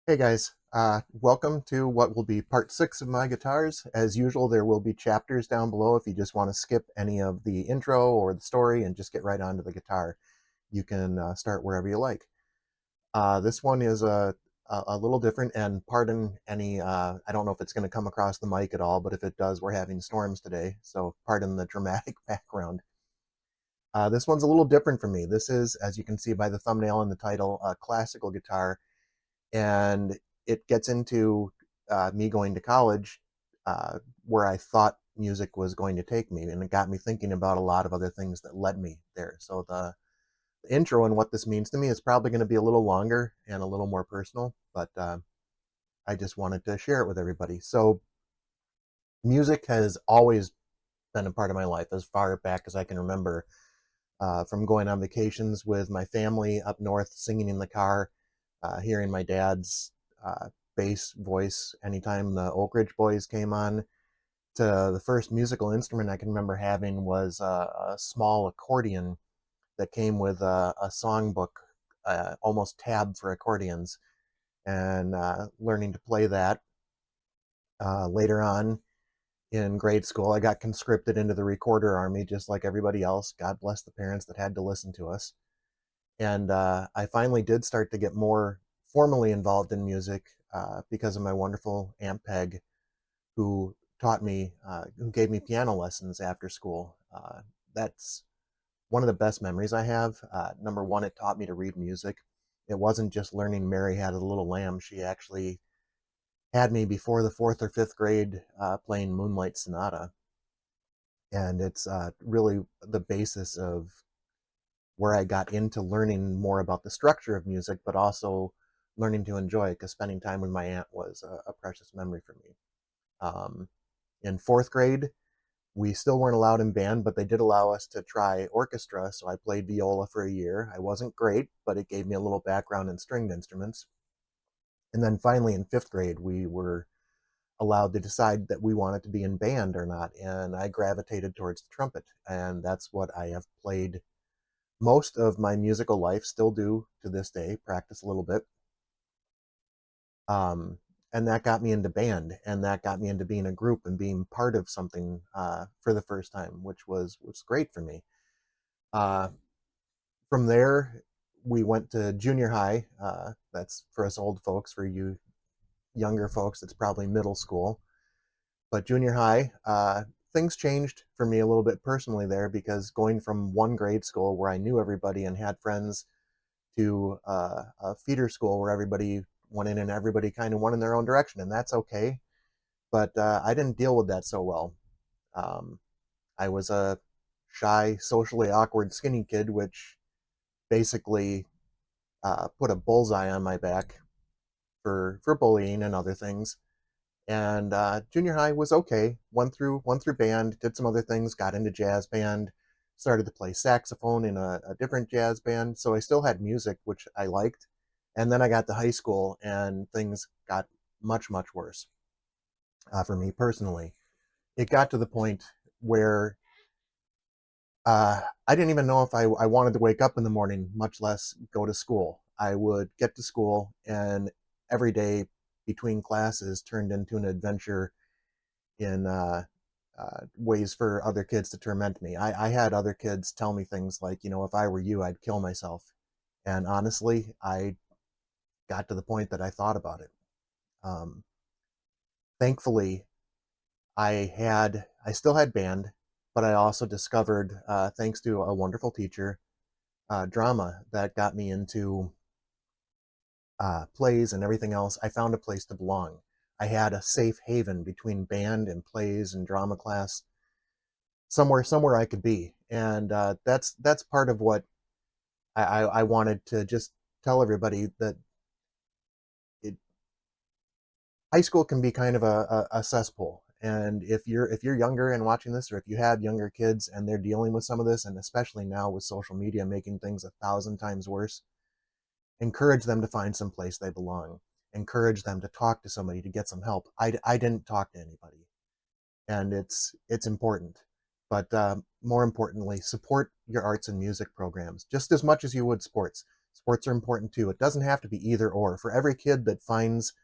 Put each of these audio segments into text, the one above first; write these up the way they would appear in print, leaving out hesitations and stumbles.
Hey guys, welcome to what will be part 6 of my guitars. As usual, there will be chapters down below if you just want to skip any of the intro or the story and just get right onto the guitar. You can start wherever you like. This one is a little different, and pardon any, I don't know if it's going to come across the mic at all, but if it does, we're having storms today, so pardon the dramatic background. This one's a little different for me. This is, as you can see by the thumbnail and the title, a classical guitar, and it gets into me going to college, where I thought music was going to take me, and it got me thinking about a lot of other things that led me there. So the intro and what this means to me is probably going to be a little longer and a little more personal, but I just wanted to share it with everybody. So music has always been a part of my life as far back as I can remember, from going on vacations with my family up north, singing in the car, hearing my dad's bass voice anytime the Oak Ridge Boys came on, to the first musical instrument I can remember having was a small accordion that came with a songbook, almost tab for accordions, and learning to play that. Later on in grade school, I got conscripted into the recorder army just like everybody else. God bless the parents that had to listen to us. And I finally did start to get more formally involved in music because of my wonderful Aunt Peg, who who gave me piano lessons after school. That's one of the best memories I have. Number one, it taught me to read music. It wasn't just learning Mary Had a Little Lamb. She actually had me before the fourth or fifth grade playing Moonlight Sonata. And it's really the basis of where I got into learning more about the structure of music, but also learning to enjoy it, because spending time with my aunt was a precious memory for me. Um, in fourth grade, we still weren't allowed in band, but they did allow us to try orchestra. So I played viola for a year. I wasn't great, but it gave me a little background in stringed instruments. And then finally in fifth grade, we were allowed to decide that we wanted to be in band or not. And I gravitated towards the trumpet. And that's what I have played most of my musical life, still do to this day, practice a little bit. Um, and that got me into band, and that got me into being a group and being part of something for the first time, which was great for me. Uh, from there, we went to junior high. That's for us old folks. For you younger folks, it's probably middle school. But junior high, things changed for me a little bit personally there, because going from one grade school where I knew everybody and had friends to a feeder school where everybody went in and everybody kind of went in their own direction, and that's okay. But I didn't deal with that so well. Um, I was a shy, socially awkward, skinny kid, which basically put a bullseye on my back for bullying and other things. And junior high was okay. Went through band, did some other things, got into jazz band, started to play saxophone in a different jazz band. So I still had music, which I liked. And then I got to high school, and things got much worse for me personally. It got to the point where I didn't even know if I wanted to wake up in the morning, much less go to school. I would get to school, and every day between classes turned into an adventure in ways for other kids to torment me. I had other kids tell me things like, if I were you, I'd kill myself. And honestly, I got to the point that I thought about it. Um, Thankfully, I still had band, but I also discovered, thanks to a wonderful teacher, drama that got me into plays and everything else. I found a place to belong. I had a safe haven between band and plays and drama class, somewhere I could be, and that's part of what I wanted to just tell everybody, that it, high school can be kind of a cesspool. And if you're younger and watching this, or if you have younger kids and they're dealing with some of this, and especially now with social media making things 1,000 times worse, encourage them to find some place they belong. Encourage them to talk to somebody, to get some help. I didn't talk to anybody, and it's important. But more importantly, support your arts and music programs just as much as you would sports. Sports are important too. It doesn't have to be either or. For every kid that finds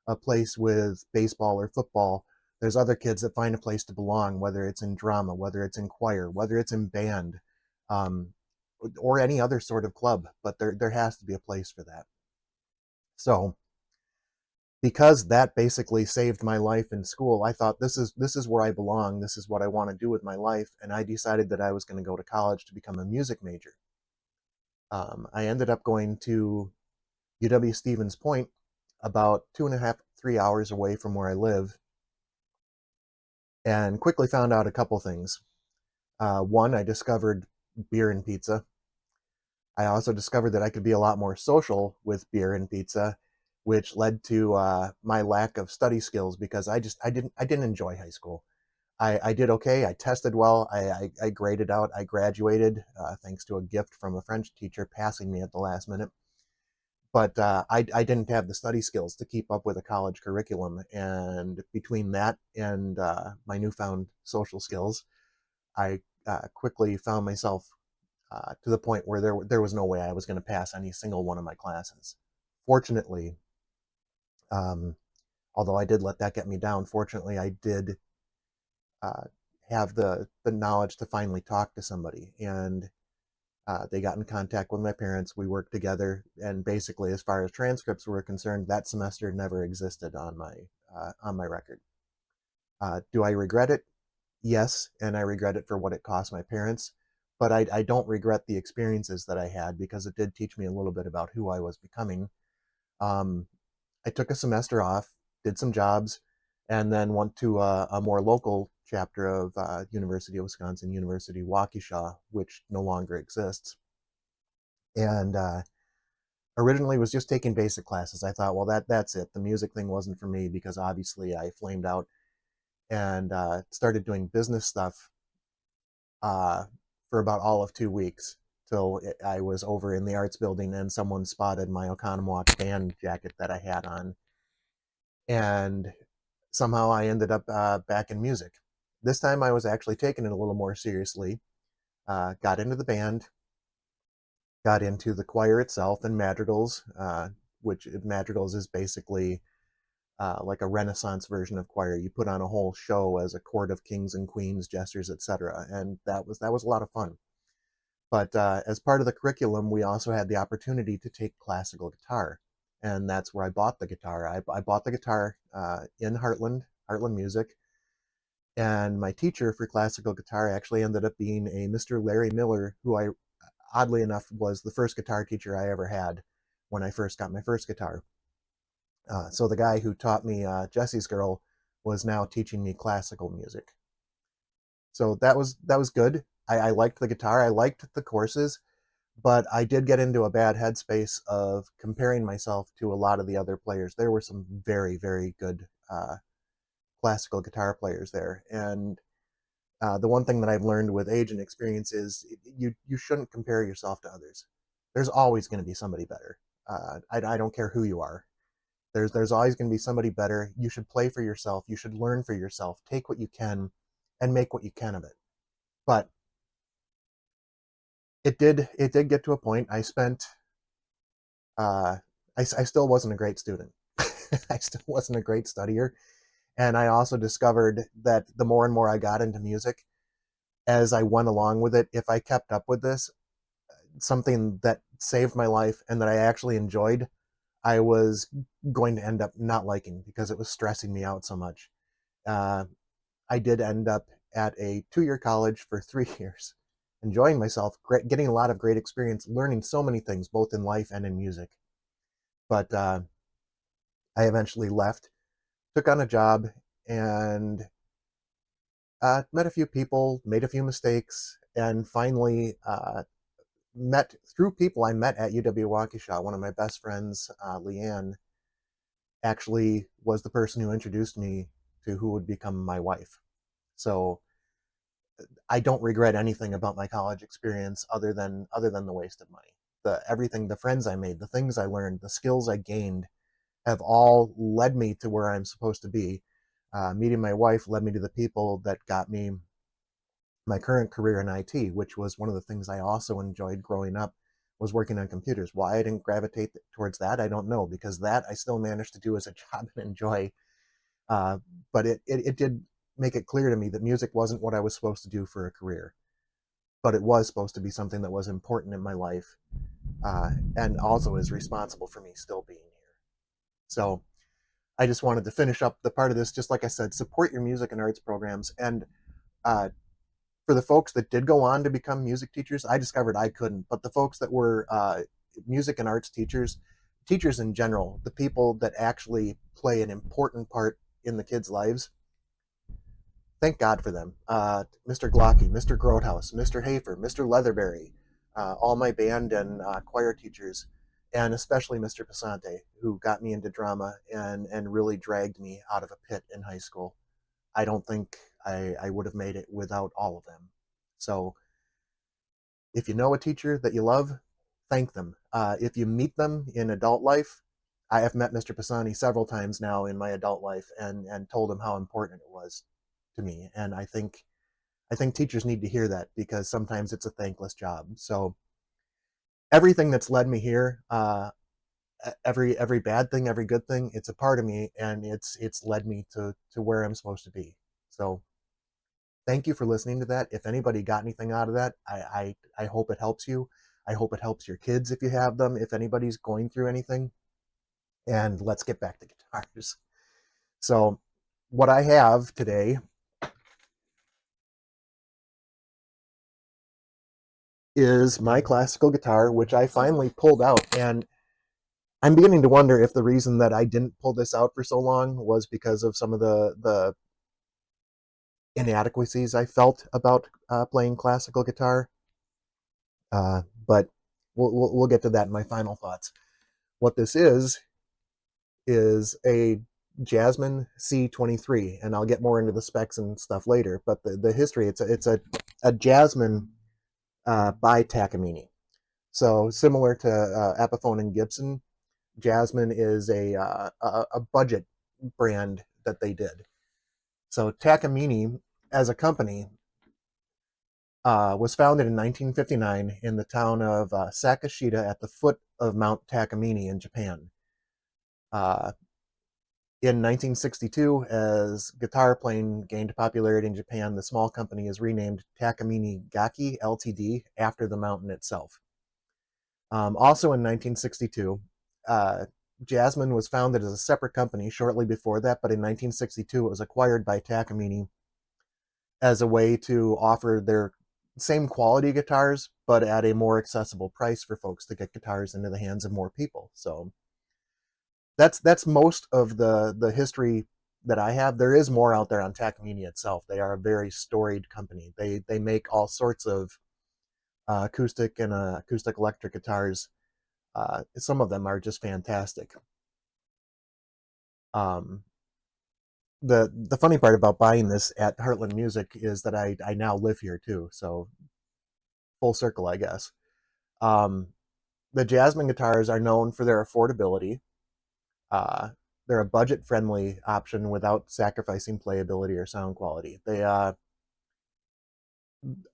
a place with baseball or football, there's other kids that find a place to belong, whether it's in drama, whether it's in choir, whether it's in band, um, or any other sort of club. But there has to be a place for that. So because that basically saved my life in school, I thought this is where I belong. This is what I want to do with my life, and I decided that I was going to go to college to become a music major. I ended up going to UW-Stevens Point, about 2.5, 3 hours away from where I live, and quickly found out a couple things. One, I discovered beer and pizza. I also discovered that I could be a lot more social with beer and pizza, which led to my lack of study skills because I didn't enjoy high school. I did okay. I tested well. I graded out. I graduated thanks to a gift from a French teacher passing me at the last minute. But I didn't have the study skills to keep up with a college curriculum. And between that and my newfound social skills, I quickly found myself to the point where there was no way I was going to pass any single one of my classes. Fortunately, um, although I did let that get me down, fortunately I did uh, have the knowledge to finally talk to somebody, and they got in contact with my parents. We worked together, and basically, as far as transcripts were concerned, that semester never existed on my record. Do I regret it? Yes, and I regret it for what it cost my parents. But I don't regret the experiences that I had because it did teach me a little bit about who I was becoming. Um, I took a semester off, did some jobs, and then went to a more local chapter of University of Wisconsin, University Waukesha, which no longer exists. And originally was just taking basic classes. I thought, well, that's it. The music thing wasn't for me because obviously I flamed out and started doing business stuff uh, for about all of 2 weeks till I was over in the arts building and someone spotted my Oconomowoc band jacket that I had on, and somehow I ended up back in music. This time I was actually taking it a little more seriously. Got into the band, got into the choir itself and madrigals, which madrigals is basically like a Renaissance version of choir. You put on a whole show as a court of kings and queens, jesters, etc., and that was a lot of fun. But as part of the curriculum, we also had the opportunity to take classical guitar, and that's where I bought the guitar. I bought the guitar in Heartland Music, and my teacher for classical guitar actually ended up being a Mr. Larry Miller, who I, oddly enough, was the first guitar teacher I ever had when I first got my first guitar. So the guy who taught me Jesse's Girl was now teaching me classical music. So that was good. I liked the guitar. I liked the courses, but I did get into a bad headspace of comparing myself to a lot of the other players. There were some very, very good classical guitar players there, and the one thing that I've learned with age and experience is you shouldn't compare yourself to others. There's always going to be somebody better. I don't care who you are. There's always going to be somebody better. You should play for yourself. You should learn for yourself. Take what you can, and make what you can of it. But it did get to a point. I spent I still wasn't a great student. I still wasn't a great studier, and I also discovered that the more and more I got into music, as I went along with it, if I kept up with this, something that saved my life and that I actually enjoyed, I was going to end up not liking because it was stressing me out so much. Uh, I did end up at a 2-year college for 3 years, enjoying myself, getting a lot of great experience, learning so many things, both in life and in music. But I eventually left, took on a job, and met a few people, made a few mistakes, and finally met through people I met at UW Waukesha. One of my best friends, Leanne, actually was the person who introduced me to who would become my wife. So I don't regret anything about my college experience other than the waste of money. Everything, the friends I made, the things I learned, the skills I gained have all led me to where I'm supposed to be. Meeting my wife led me to the people that got me my current career in IT, which was one of the things I also enjoyed growing up, was working on computers. Why I didn't gravitate towards that, I don't know, because that I still managed to do as a job and enjoy. Uh, but it did make it clear to me that music wasn't what I was supposed to do for a career, but it was supposed to be something that was important in my life, and also is responsible for me still being here. So I just wanted to finish up the part of this, just like I said, support your music and arts programs. And uh, for the folks that did go on to become music teachers, I discovered I couldn't. But the folks that were music and arts teachers, teachers in general, the people that actually play an important part in the kids' lives, thank God for them. Mr. Glocky, Mr. Grothaus, Mr. Hafer, Mr. Leatherberry, all my band and choir teachers, and especially Mr. Passante, who got me into drama and really dragged me out of a pit in high school. I don't think I would have made it without all of them. So if you know a teacher that you love, thank them. If you meet them in adult life, I have met Mr. Pisani several times now in my adult life and told him how important it was to me. And I think teachers need to hear that, because sometimes it's a thankless job. So everything that's led me here, every bad thing, every good thing, it's a part of me, and it's led me to where I'm supposed to be. So thank you for listening to that. If anybody got anything out of that, I hope it helps you. I hope it helps your kids if you have them, if anybody's going through anything. And let's get back to guitars. So what I have today is my classical guitar, which I finally pulled out. And I'm beginning to wonder if the reason that I didn't pull this out for so long was because of some of the inadequacies I felt about playing classical guitar. But we'll get to that in my final thoughts. What this is a Jasmine C23, and I'll get more into the specs and stuff later. But the history, it's a Jasmine by Takamine. So similar to Epiphone and Gibson, Jasmine is a budget brand that they did. So Takamine, as a company, was founded in 1959 in the town of Sakashita at the foot of Mount Takamine in Japan. Uh, in 1962, as guitar playing gained popularity in Japan, the small company is renamed Takamine Gaki Ltd. After the mountain itself. Also in 1962, Jasmine was founded as a separate company shortly before that, but in 1962 it was acquired by Takamine as a way to offer their same quality guitars, but at a more accessible price for folks to get guitars into the hands of more people. So that's most of the history that I have. There is more out there on Takamine itself. They are a very storied company. They make all sorts of acoustic and acoustic electric guitars. Some of them are just fantastic. Um, the funny part about buying this at Heartland Music is that I now live here too. So full circle, I guess. Um, the Jasmine guitars are known for their affordability. Uh, they're a budget-friendly option without sacrificing playability or sound quality. They're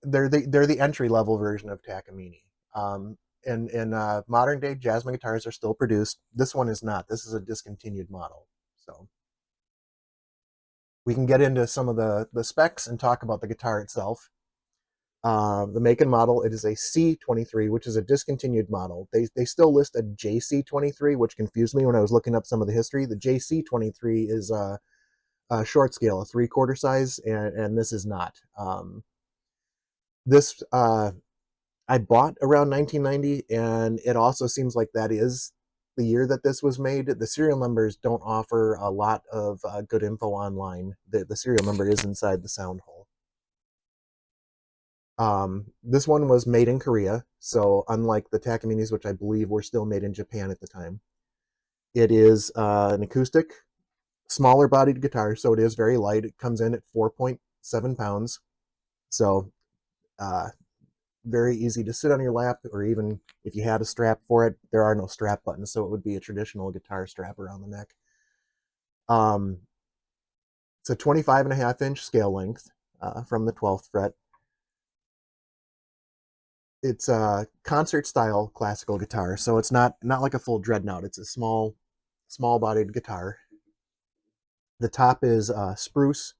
the entry-level version of Takamine. In modern day, Jasmine guitars are still produced. This one is not. This is a discontinued model. So we can get into some of the specs and talk about the guitar itself. The make and model, it is a C23, which is a discontinued model. They still list a JC23, which confused me when I was looking up some of the history. The JC23 is a short scale, a 3/4 size, and this is not. This I bought around 1990, and it also seems like that is the year that this was made. The serial numbers don't offer a lot of good info online. The serial number is inside the sound hole. This one was made in Korea, so unlike the Takaminis, which I believe were still made in Japan at the time, it is an acoustic, smaller bodied guitar, so it is very light. It comes in at 4.7 pounds, so uh, very easy to sit on your lap, or even if you had a strap for it, there are no strap buttons, so it would be a traditional guitar strap around the neck. Um, it's a 25.5-inch scale length from the 12th fret. It's a concert style classical guitar, so it's not like a full dreadnought. It's a small bodied guitar. The top is spruce.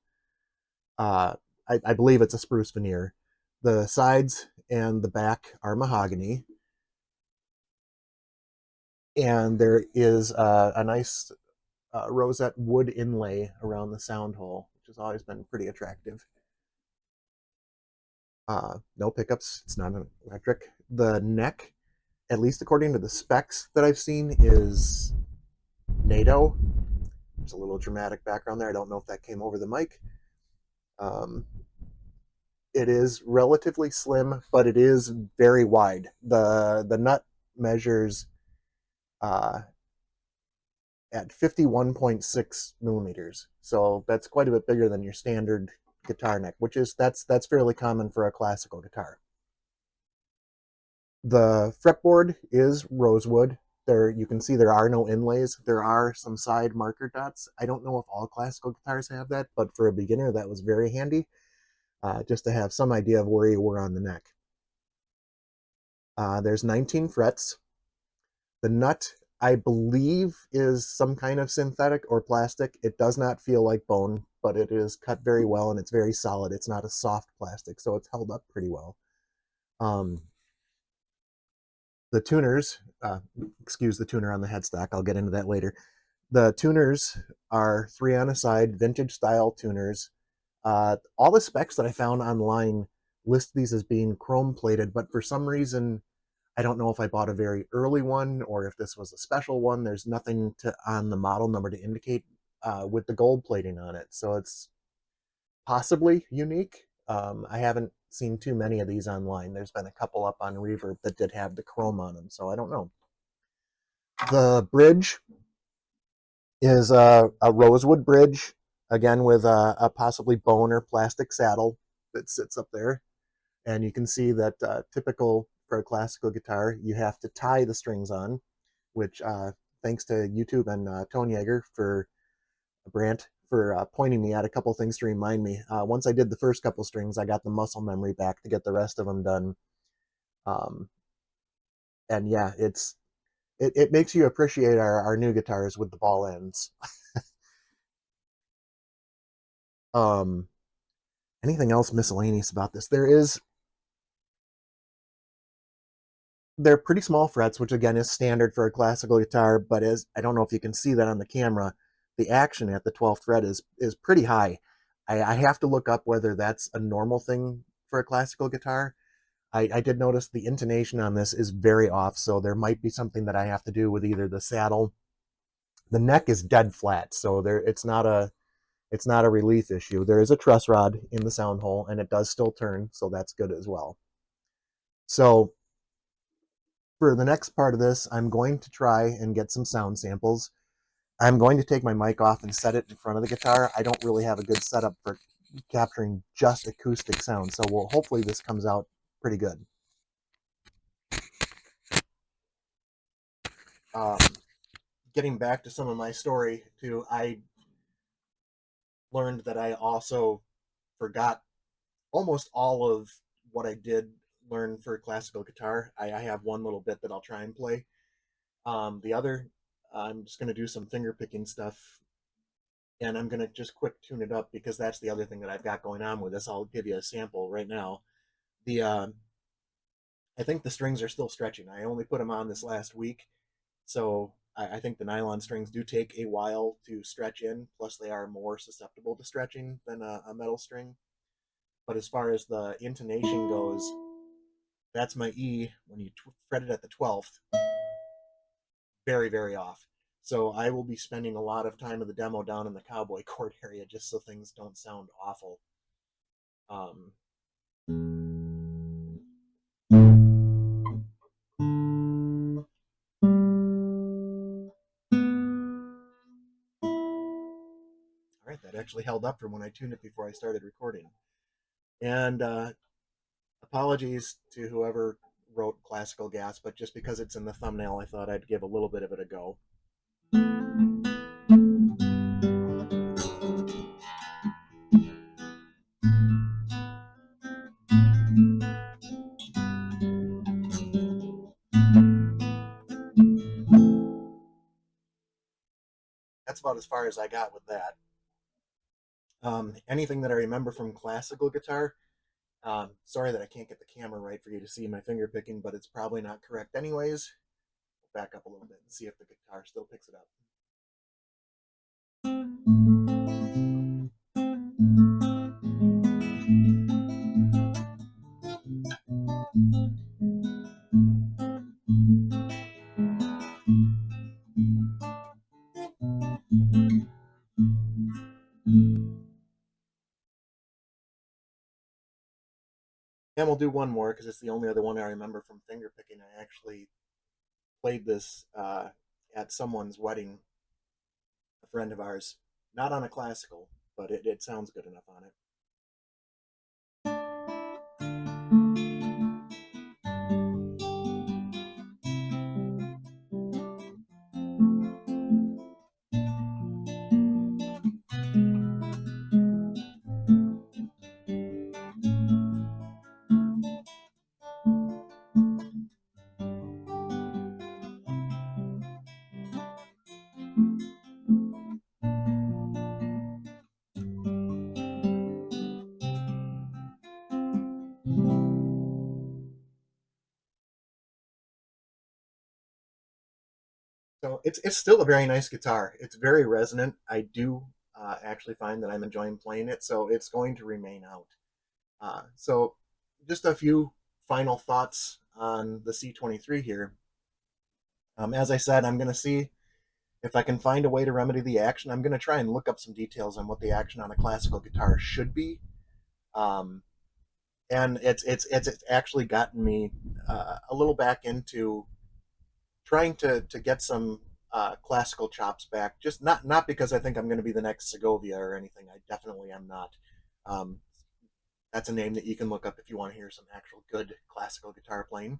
Uh, I believe it's a spruce veneer. The sides and the back are mahogany, and there is a nice rosette wood inlay around the sound hole, which has always been pretty attractive. No pickups. It's not an electric. The neck, at least according to the specs that I've seen, is NATO. There's a little dramatic background there. I don't know if that came over the mic. Um, it is relatively slim, but it is very wide. The nut measures uh, at 51.6 millimeters, so that's quite a bit bigger than your standard guitar neck, which is that's fairly common for a classical guitar. The fretboard is rosewood. There you can see there are no inlays. There are some side marker dots. I don't know if all classical guitars have that, but for a beginner that was very handy, just to have some idea of where you were on the neck. There's 19 frets. The nut, I believe, is some kind of synthetic or plastic. It does not feel like bone, but it is cut very well and it's very solid. It's not a soft plastic, so it's held up pretty well. Um, the tuners, excuse the tuner on the headstock, I'll get into that later. The tuners are 3 on a side, vintage style tuners. All the specs that I found online list these as being chrome plated, but for some reason, I don't know if I bought a very early one or if this was a special one. There's nothing on the model number to indicate with the gold plating on it. So it's possibly unique. I haven't seen too many of these online. There's been a couple up on Reverb that did have the chrome on them, so I don't know. The bridge is a rosewood bridge, again with a possibly bone or plastic saddle that sits up there. And you can see that typical for a classical guitar, you have to tie the strings on, which thanks to YouTube and Tone Yeager for Brant for pointing me at a couple things to remind me. Once I did the first couple strings, I got the muscle memory back to get the rest of them done. Um, and yeah, it makes you appreciate our new guitars with the ball ends. Um, Anything else miscellaneous about this? They're pretty small frets, which again is standard for a classical guitar, but as I don't know if you can see that on the camera, the action at the 12th fret is pretty high. I have to look up whether that's a normal thing for a classical guitar. I did notice the intonation on this is very off, so there might be something that I have to do with either the saddle. The neck is dead flat, so it's not a relief issue. There is a truss rod in the sound hole, and it does still turn, so that's good as well. So for the next part of this, I'm going to try and get some sound samples. I'm going to take my mic off and set it in front of the guitar. I don't really have a good setup for capturing just acoustic sound, so hopefully this comes out pretty good. Um, Getting back to some of my story too, I learned that I also forgot almost all of what I did learn for classical guitar. I have one little bit that I'll try and play. The other, I'm just going to do some finger picking stuff, and I'm going to just quick tune it up because that's the other thing that I've got going on with this. I'll give you a sample right now. The I think the strings are still stretching. I only put them on this last week, so I think the nylon strings do take a while to stretch in. Plus, they are more susceptible to stretching than a metal string. But as far as the intonation goes, that's my E when you fret it at the 12th. Very, very off. So I will be spending a lot of time of the demo down in the cowboy chord area just so things don't sound awful. Um, all right, that actually held up from when I tuned it before I started recording. And apologies to whoever wrote classical gas, but just because it's in the thumbnail, I thought I'd give a little bit of it a go. that's about as far as I got with that. Anything that I remember from classical guitar, sorry that I can't get the camera right for you to see my finger picking, but it's probably not correct anyways. Back up a little bit and see if the guitar still picks it up. And we'll do one more because it's the only other one I remember from finger picking. I actually played this at someone's wedding, a friend of ours, not on a classical, but it sounds good enough on it. So it's still a very nice guitar. It's very resonant. I do actually find that I'm enjoying playing it, so it's going to remain out. So just a few final thoughts on the C23 here. As I said, I'm going to see if I can find a way to remedy the action. I'm going to try and look up some details on what the action on a classical guitar should be. Um, and it's actually gotten me a little back into trying to get some classical chops back. Just not because I think I'm going to be the next Segovia or anything. I definitely am not. Um, that's a name that you can look up if you want to hear some actual good classical guitar playing.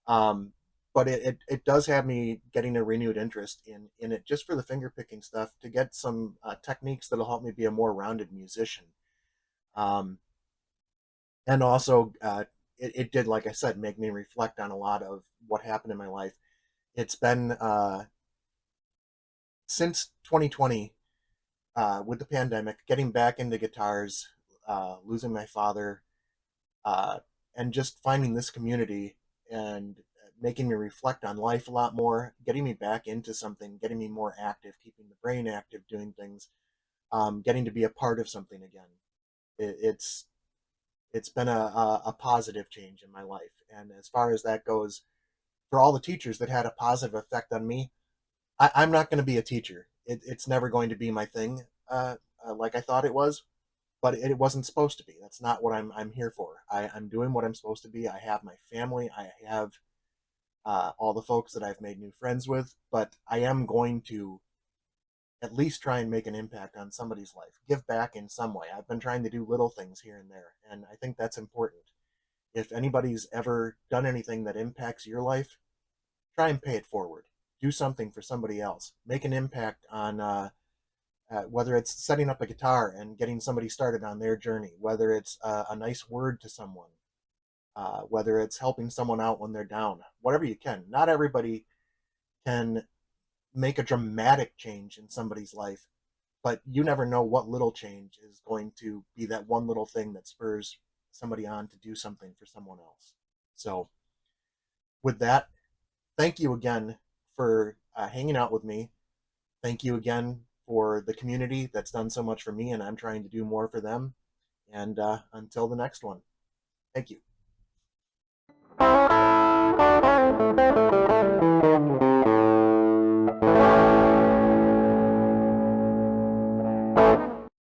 Um, but it does have me getting a renewed interest in it just for the finger picking stuff to get some techniques that'll help me be a more rounded musician. Um, and also, it did, like I said, make me reflect on a lot of what happened in my life. It's been since 2020 with the pandemic, getting back into guitars, losing my father, uh, and just finding this community and making me reflect on life a lot more, getting me back into something, getting me more active, keeping the brain active, doing things, getting to be a part of something again. It's been a positive change in my life, and as far as that goes, for all the teachers that had a positive effect on me, I'm not going to be a teacher. It's never going to be my thing, like I thought it was, but it wasn't supposed to be. That's not what I'm here for. I'm doing what I'm supposed to be. I have my family. I have all the folks that I've made new friends with, but I am going to at least try and make an impact on somebody's life, give back in some way. I've been trying to do little things here and there, and I think that's important. If anybody's ever done anything that impacts your life, try and pay it forward. Do something for somebody else. Make an impact on whether it's setting up a guitar and getting somebody started on their journey, whether it's a nice word to someone, whether it's helping someone out when they're down, whatever you can. Not everybody can make a dramatic change in somebody's life, but you never know what little change is going to be that one little thing that spurs somebody on to do something for someone else. So, with that, thank you again for hanging out with me. Thank you again for the community that's done so much for me, and I'm trying to do more for them. And until the next one, thank you.